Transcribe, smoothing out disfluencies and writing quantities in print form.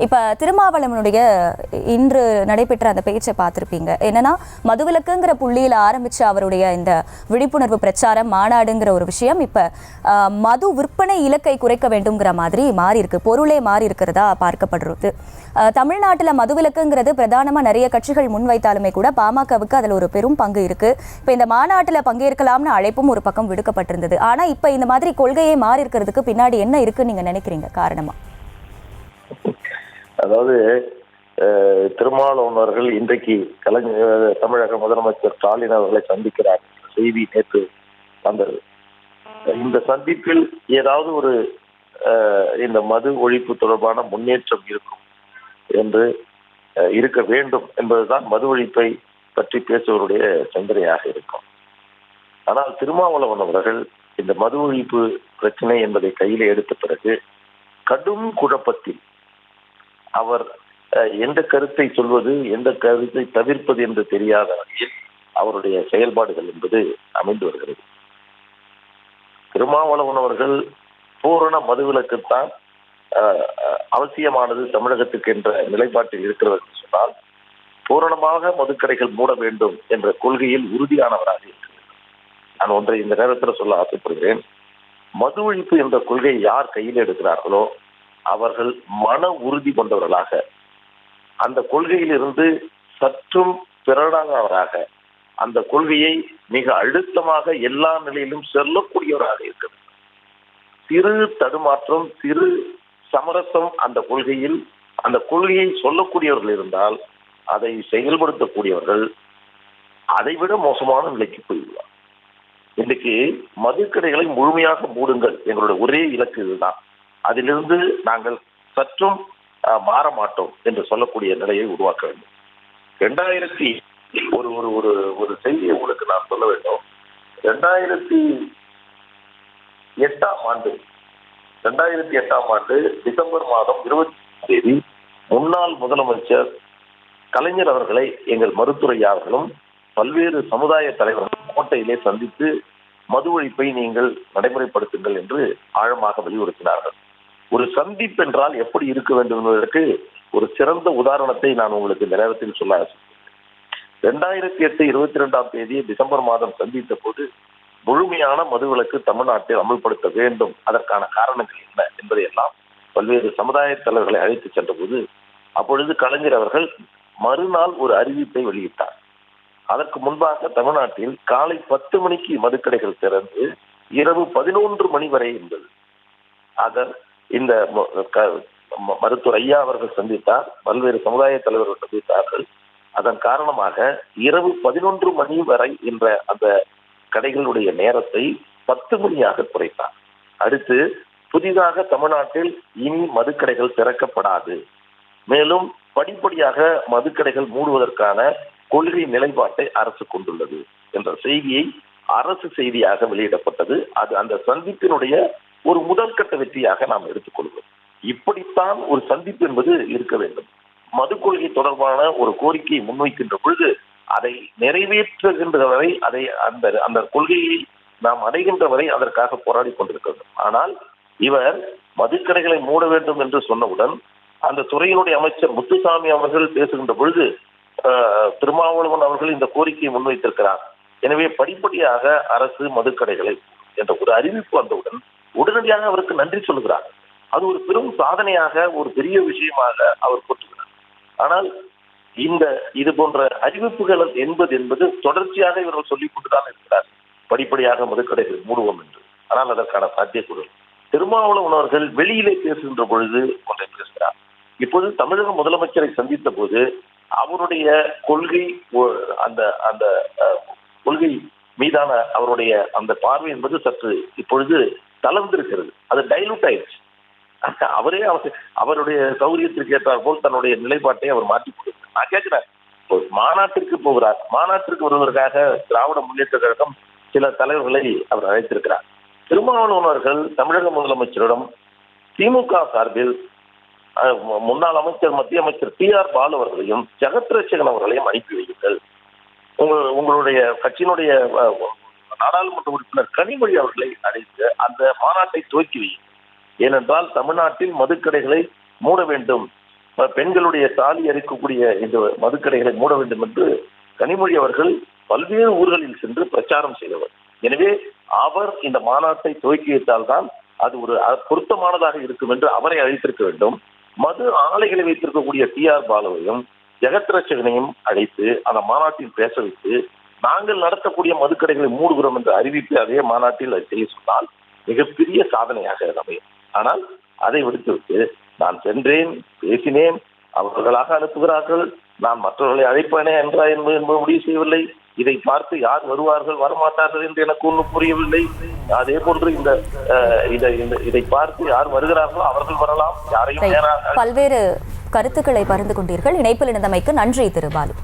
இப்ப திருமாவளவனுடைய இன்று நடைபெற்ற அந்த பேச்சை பார்த்திருப்பீங்க. என்னன்னா மதுவிலக்குங்கிற புள்ளியில ஆரம்பிச்ச அவருடைய இந்த விழிப்புணர்வு பிரச்சாரம் மாநாடுங்கிற ஒரு விஷயம் இப்ப மது விற்பனை இலக்கை குறைக்க வேண்டும்ங்கிற மாதிரி மாறி இருக்கு, பொருளே மாறி இருக்கிறதா பார்க்கப்படுறது. தமிழ்நாட்டில் மதுவிலக்குங்கிறது பிரதானமா நிறைய கட்சிகள் முன்வைத்தாலுமே கூட பாமகவுக்கு அதுல ஒரு பெரும் பங்கு இருக்கு. இப்ப இந்த மாநாட்டில் பங்கேற்கலாம்னு அழைப்பும் ஒரு பக்கம் விடுக்கப்பட்டிருந்தது. ஆனா இப்ப இந்த மாதிரி கொள்கையே மாறி இருக்கிறதுக்கு பின்னாடி என்ன இருக்குன்னு நீங்க நினைக்கிறீங்க காரணமா? அதாவது திருமாவளவன் இன்றைக்கு தமிழக முதலமைச்சர் ஸ்டாலின் அவர்களை சந்திக்கிறார். செய்தி நேற்று வந்தது. இந்த சந்திப்பில் ஏதாவது ஒரு இந்த மது ஒழிப்பு தொடர்பான முன்னேற்றம் இருக்கும் என்று இருக்க வேண்டும் என்பதுதான் மது ஒழிப்பை பற்றி பேசுவருடைய சிந்தனையாக இருக்கும். ஆனால் திருமாவளவன் அவர்கள் இந்த மது ஒழிப்பு பிரச்சனை என்பதை கையில் எடுத்த பிறகு கடும் குழப்பத்தில் அவர் எந்த கருத்தை சொல்வது எந்த கருத்தை தவிர்ப்பது என்று தெரியாத வகையில் அவருடைய செயல்பாடுகள் என்பது அமைந்து வருகிறது. திருமாவளவன் அவர்கள் பூரண மதுவிலக்குத்தான் அவசியமானது தமிழகத்துக்கு என்ற நிலைப்பாட்டில் இருக்கிறது என்று சொன்னால் பூரணமாக மதுக்கடைகள் மூட வேண்டும் என்ற கொள்கையில் உறுதியானவராக இருக்கிறது. நான் ஒன்றை இந்த நேரத்தில் சொல்ல ஆசைப்படுகிறேன். மது ஒழிப்பு என்ற கொள்கையை யார் கையில் எடுக்கிறார்களோ அவர்கள் மன உறுதி கொண்டவர்களாக, அந்த கொள்கையில் இருந்து சற்றும் பிறடாதவராக, அந்த கொள்கையை மிக அழுத்தமாக எல்லா நிலையிலும் செல்லக்கூடியவராக இருக்கிறது. சிறு தடுமாற்றம், சிறு சமரசம் அந்த கொள்கையை சொல்லக்கூடியவர்கள் இருந்தால் அதை செயல்படுத்தக்கூடியவர்கள் அதைவிட மோசமான நிலைக்கு போய்விடுவார். இன்றைக்கு மதுக்கடைகளை முழுமையாக மூடுங்கள், எங்களுடைய ஒரே இலக்கு இதுதான், அதிலிருந்து நாங்கள் சற்றும் மாற மாட்டோம் என்று சொல்லக்கூடிய நிலையை உருவாக்க வேண்டும். 2000 செய்தியை உங்களுக்கு நான் சொல்ல வேண்டும். 2008ஆம் ஆண்டு டிசம்பர் மாதம் 20 முன்னாள் முதலமைச்சர் கலைஞர் அவர்களை எங்கள் மருத்துவர்களும் பல்வேறு சமுதாய தலைவர்கள் கோட்டையிலே சந்தித்து மது ஒழிப்பை நீங்கள் நடைமுறைப்படுத்துங்கள் என்று ஆழமாக வலியுறுத்தினார்கள். ஒரு சந்திப்பு என்றால் எப்படி இருக்க வேண்டும் என்பதற்கு ஒரு சிறந்த உதாரணத்தை நான் உங்களுக்கு இந்த நேரத்தில் சொல்ல ஆசைப்படுகிறேன். 2008 22ஆம் தேதி டிசம்பர் மாதம் சந்தித்த போது முழுமையான மதுவிலக்கு தமிழ்நாட்டில் அமல்படுத்த வேண்டும், அதற்கான காரணங்கள் என்ன என்பதையெல்லாம் பல்வேறு சமுதாய தலைவர்களை அழைத்து சென்ற போது அப்பொழுது கலைஞர் அவர்கள் மறுநாள் ஒரு அறிவிப்பை வெளியிட்டார். அதற்கு முன்பாக தமிழ்நாட்டில் காலை 10 மணிக்கு மதுக்கடைகள் திறந்து இரவு 11 மணி வரை இருந்தது. இந்த மருத்துவர் ஐயா அவர்கள் சந்தித்தார், பல்வேறு சமுதாய தலைவர்கள் சந்தித்தார்கள். அதன் காரணமாக இரவு 11 மணி வரை என்ற அந்த கடைகளுடைய நேரத்தை 10 மணியாக குறைத்தார். அடுத்து புதிதாக தமிழ்நாட்டில் இனி மதுக்கடைகள் திறக்கப்படாது, மேலும் படிப்படியாக மதுக்கடைகள் மூடுவதற்கான கொள்கை நிலைப்பாட்டை அரசு கொண்டுள்ளது என்ற செய்தியை அரசு செய்தியாக வெளியிடப்பட்டது. அது அந்த சந்திப்பினுடைய ஒரு முதற்கட்ட வெற்றியாக நாம் எடுத்துக்கொள்வோம். இப்படித்தான் ஒரு சந்திப்பு என்பது இருக்க வேண்டும். மது கொள்கை தொடர்பான ஒரு கோரிக்கையை முன்வைக்கின்ற பொழுது அதை நிறைவேற்றுகின்ற வரை, அதை அந்த கொள்கையை நாம் அடைகின்ற வரை அதற்காக போராடி கொண்டிருக்கிறது. ஆனால் இவர் மதுக்கடைகளை மூட வேண்டும் என்று சொன்னவுடன் அந்த துறையினுடைய அமைச்சர் முத்துசாமி அவர்கள் பேசுகின்ற பொழுது திருமாவளவன் அவர்கள் இந்த கோரிக்கையை முன்வைத்திருக்கிறார். எனவே படிப்படியாக அரசு மதுக்கடைகளை என்ற ஒரு அறிவிப்பு வந்தவுடன் உடனடியாக அவருக்கு நன்றி சொல்லுகிறார். அது ஒரு பெரும் சாதனையாக, ஒரு பெரிய விஷயமாக அவர் போற்றுகிறார். ஆனால் இது போன்ற அறிவிப்புகள் என்பது தொடர்ச்சியாக இவர்கள் சொல்லிக் கொண்டுதான் இருக்கிறார், படிப்படியாக மதுக்கடைகள் மூடுவோம் என்று. ஆனால் அதற்கான சாத்தியக்கூறு திருமாவளவன் அவர்கள் வெளியிலே பேசுகின்ற பொழுது ஒன்றை பேசுகிறார். இப்போது தமிழக முதலமைச்சரை சந்தித்த போது அவருடைய கொள்கை, அந்த கொள்கை மீதான அவருடைய அந்த பார்வை என்பது சற்று இப்பொழுது தளர்ந்திருக்கிறது, அது டைலூட் ஆயிடுச்சு. அவருடைய சௌரியத்திற்கு ஏற்றார் போல் தன்னுடைய நிலைப்பாட்டை அவர் மாற்றிக் கொண்டிருக்கிறார். நான் கேட்கிறேன், மாநாட்டிற்கு போகிறார், மாநாட்டிற்கு வருவதற்காக திராவிட முன்னேற்ற கழகம் சில தலைவர்களை அவர் அழைத்திருக்கிறார். திருமாவளவன் அவர்கள் தமிழக முதலமைச்சரிடம் திமுக சார்பில் முன்னாள் அமைச்சர் மத்திய அமைச்சர் TR பாலு அவர்களையும் ஜெகத் ரட்சகன் அவர்களையும் அனுப்பி வையுங்கள், உங்களுடைய கட்சியினுடைய நாடாளுமன்ற உறுப்பினர் கனிமொழி அவர்களை அழைத்து அந்த மாநாட்டை துவக்கி வையுங்கள். ஏனென்றால் தமிழ்நாட்டில் மதுக்கடைகளை மூட வேண்டும், பெண்களுடைய தாலி அரிக்கக்கூடிய இந்த மதுக்கடைகளை மூட வேண்டும் என்று கனிமொழி அவர்கள் பல்வேறு ஊர்களில் சென்று பிரச்சாரம் செய்தவர். எனவே அவர் இந்த மாநாட்டை துவக்கி வைத்தால்தான் அது ஒரு பொருத்தமானதாக இருக்கும் என்று அவரை அழைத்திருக்க வேண்டும். மது ஆலைகளை வைத்திருக்கக்கூடிய TR பாலுவையும் ஜெகத் ரட்சகனையும் அழைத்து அந்த மாநாட்டில் பேச வைத்து நாங்கள் நடத்தக்கூடிய மதுக்கடைகளை மூடுகிறோம் என்று அறிவித்து அதே மாநாட்டில் செய்ய சொன்னால் மிகப்பெரிய சாதனையாக அமையும். ஆனால் அதை விடுத்துவிட்டு நான் சென்றேன், பேசினேன், அவர்களாக அனுப்புகிறார்கள், நான் மற்றவர்களை அழைப்பேனே என்பது முடிவு செய்யவில்லை. இதை பார்த்து யார் வருவார்கள் வரமாட்டார்கள் என்று எனக்கு ஒன்றும் புரியவில்லை. அதே போன்று இதை பார்த்து யார் வருகிறார்களோ அவர்கள் வரலாம், யாரையும் பல்வேறு கருத்துக்களை பகிர்ந்து கொண்டீர்கள். இணைப்பில் இணைந்தமைக்கு நன்றி திரு பாலு.